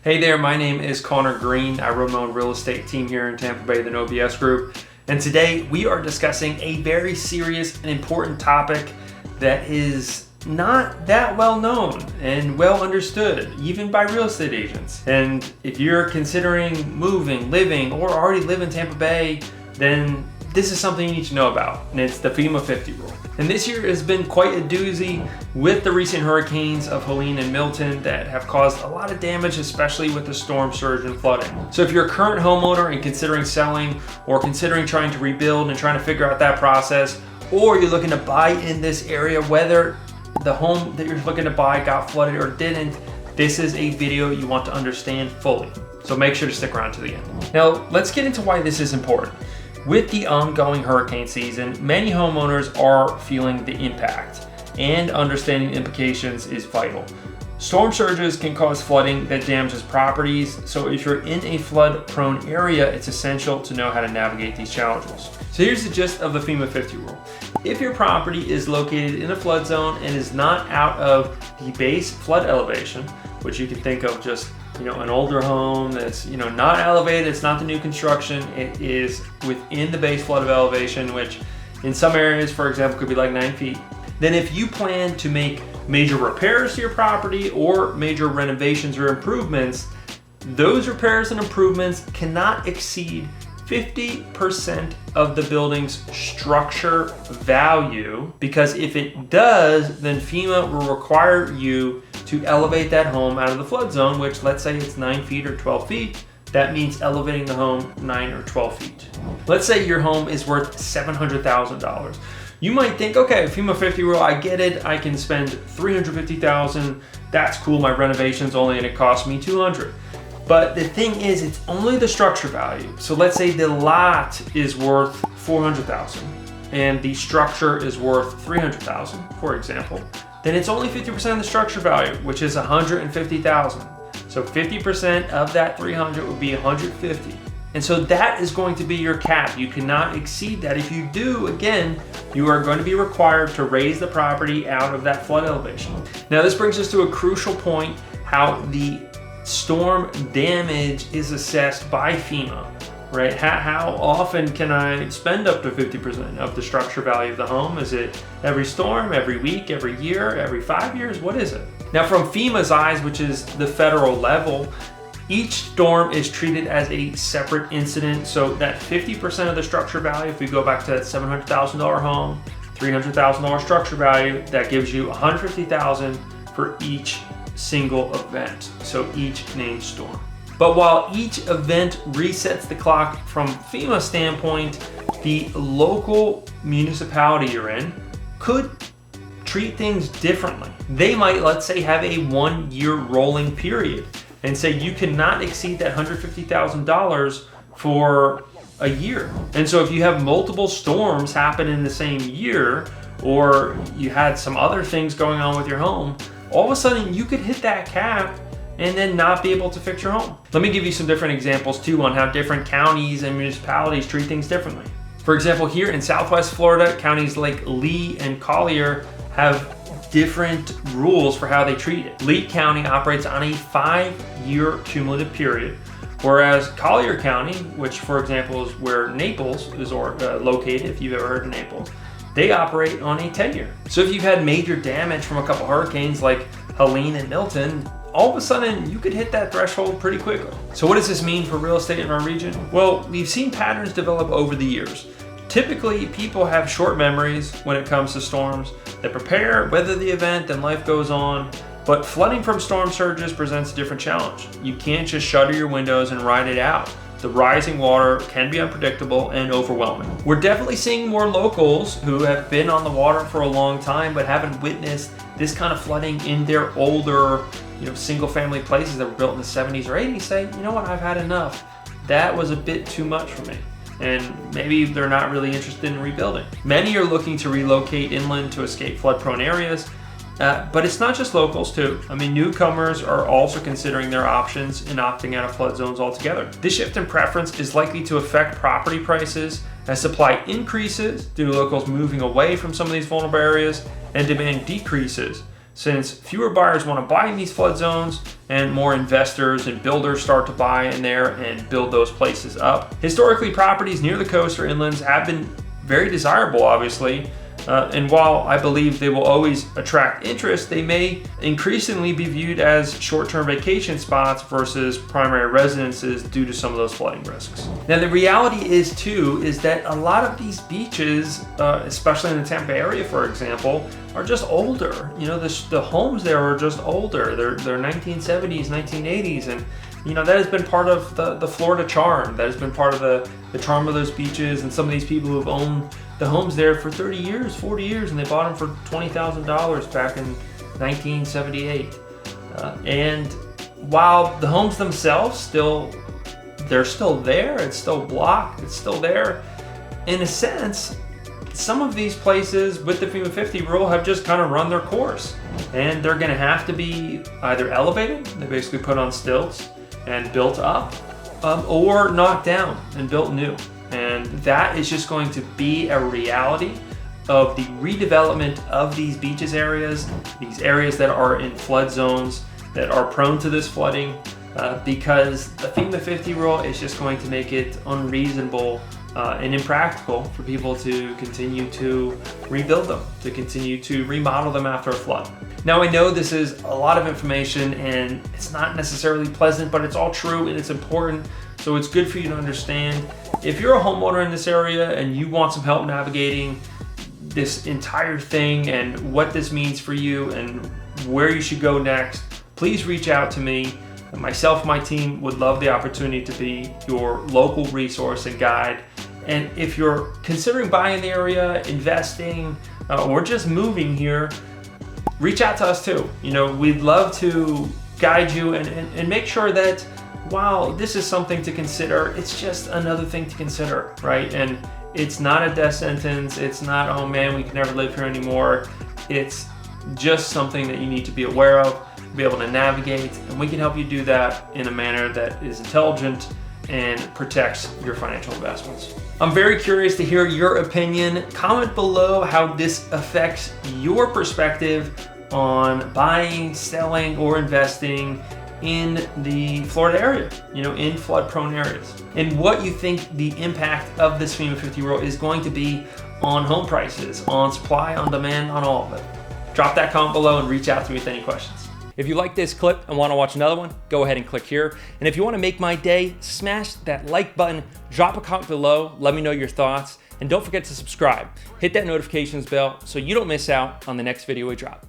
Hey there, my name is Connor Green. I run my own real estate team here in Tampa Bay, the OBS Group. And today we are discussing a very serious and important topic that is not that well known and well understood, even by real estate agents. And if you're considering moving, living, or already live in Tampa Bay, then this is something you need to know about, and it's the FEMA50 rule. And this year has been quite a doozy with the recent hurricanes of Helene and Milton that have caused a lot of damage, especially with the storm surge and flooding. So if you're a current homeowner and considering selling or considering trying to rebuild and trying to figure out that process, or you're looking to buy in this area, whether the home that you're looking to buy got flooded or didn't, this is a video you want to understand fully. So make sure to stick around to the end. Now, let's get into why this is important. With the ongoing hurricane season, many homeowners are feeling the impact, and understanding implications is vital. Storm surges can cause flooding that damages properties, so if you're in a flood-prone area, it's essential to know how to navigate these challenges. So here's the gist of the FEMA50 rule. If your property is located in a flood zone and is not out of the base flood elevation, which you can think of just an older home that's not elevated, it's not the new construction, it is within the base flood of elevation, which in some areas, for example, could be like 9 feet. Then if you plan to make major repairs to your property or major renovations or improvements, those repairs and improvements cannot exceed 50% of the building's structure value, because if it does, then FEMA will require you to elevate that home out of the flood zone, which let's say it's 9 feet or 12 feet. That means elevating the home 9 or 12 feet. Let's say your home is worth $700,000. You might think, okay, FEMA50 rule, I get it. I can spend $350,000. That's cool. My renovation's only gonna cost me $200,000. But the thing is, it's only the structure value. So let's say the lot is worth $400,000 and the structure is worth $300,000, for example. Then it's only 50% of the structure value, which is $150,000. So 50% of that 300 would be 150. And so that is going to be your cap. You cannot exceed that. If you do, again, you are going to be required to raise the property out of that flood elevation. Now this brings us to a crucial point, how the storm damage is assessed by FEMA, right? How often can I spend up to 50% of the structure value of the home? Is it every storm, every week, every year, every 5 years? What is it? Now from FEMA's eyes, which is the federal level, each storm is treated as a separate incident. So that 50% of the structure value, if we go back to that $700,000 home, $300,000 structure value, that gives you $150,000 for each single event, so each named storm. But while each event resets the clock from FEMA standpoint, the local municipality you're in could treat things differently. They might, let's say, have a 1 year rolling period and say you cannot exceed that $150,000 for a year. And so if you have multiple storms happen in the same year, or you had some other things going on with your home, all of a sudden you could hit that cap and then not be able to fix your home. Let me give you some different examples too on how different counties and municipalities treat things differently. For example, here in Southwest Florida, counties like Lee and Collier have different rules for how they treat it. Lee County operates on a 5-year cumulative period, whereas Collier County, which for example is where Naples is located, if you've ever heard of Naples, they operate on a 10-year. So if you've had major damage from a couple hurricanes like Helene and Milton, all of a sudden you could hit that threshold pretty quickly. So what does this mean for real estate in our region? Well, we've seen patterns develop over the years. Typically, people have short memories when it comes to storms. They prepare, weather the event, and life goes on. But flooding from storm surges presents a different challenge. You can't just shutter your windows and ride it out. The rising water can be unpredictable and overwhelming. We're definitely seeing more locals who have been on the water for a long time but haven't witnessed this kind of flooding in their older, single family places that were built in the 70s or 80s say, you know what, I've had enough. That was a bit too much for me. And maybe they're not really interested in rebuilding. Many are looking to relocate inland to escape flood-prone areas, but it's not just locals too. Newcomers are also considering their options and opting out of flood zones altogether. This shift in preference is likely to affect property prices as supply increases due to locals moving away from some of these vulnerable areas and demand decreases since fewer buyers want to buy in these flood zones and more investors and builders start to buy in there and build those places up. Historically, properties near the coast or inlands have been very desirable, obviously. And while I believe they will always attract interest, they may increasingly be viewed as short-term vacation spots versus primary residences due to some of those flooding risks. Now, the reality is that a lot of these beaches, especially in the Tampa area, for example, are just older. You know, the homes there are just older. They're 1970s, 1980s, and you know, that has been part of the Florida charm. That has been part of the charm of those beaches, and some of these people who have owned the homes there for 30 years, 40 years, and they bought them for $20,000 back in 1978. And while the homes themselves they're still there, it's still blocked, it's still there, in a sense, some of these places with the FEMA50 rule have just kind of run their course. And they're gonna have to be either elevated, they basically put on stilts and built up, or knocked down and built new. And that is just going to be a reality of the redevelopment of these beaches areas, these areas that are in flood zones, that are prone to this flooding, because the FEMA50 rule is just going to make it unreasonable and impractical for people to continue to rebuild them, to continue to remodel them after a flood. Now, I know this is a lot of information and it's not necessarily pleasant, but it's all true and it's important. So it's good for you to understand. If you're a homeowner in this area and you want some help navigating this entire thing and what this means for you and where you should go next, please reach out to me. Myself and my team would love the opportunity to be your local resource and guide. And if you're considering buying the area, investing, or just moving here, reach out to us too. You know, we'd love to guide you and make sure that while this is something to consider, it's just another thing to consider, right? And it's not a death sentence. It's not, oh man, we can never live here anymore. It's just something that you need to be aware of, be able to navigate, and we can help you do that in a manner that is intelligent and protects your financial investments. I'm very curious to hear your opinion. Comment below how this affects your perspective on buying, selling, or investing in the Florida area, you know, in flood-prone areas, and what you think the impact of this FEMA50 rule is going to be on home prices, on supply, on demand, on all of it. Drop that comment below and reach out to me with any questions. If you like this clip and want to watch another one, go ahead and click here. And if you want to make my day, smash that like button, drop a comment below, let me know your thoughts, and don't forget to subscribe. Hit that notifications bell so you don't miss out on the next video we drop.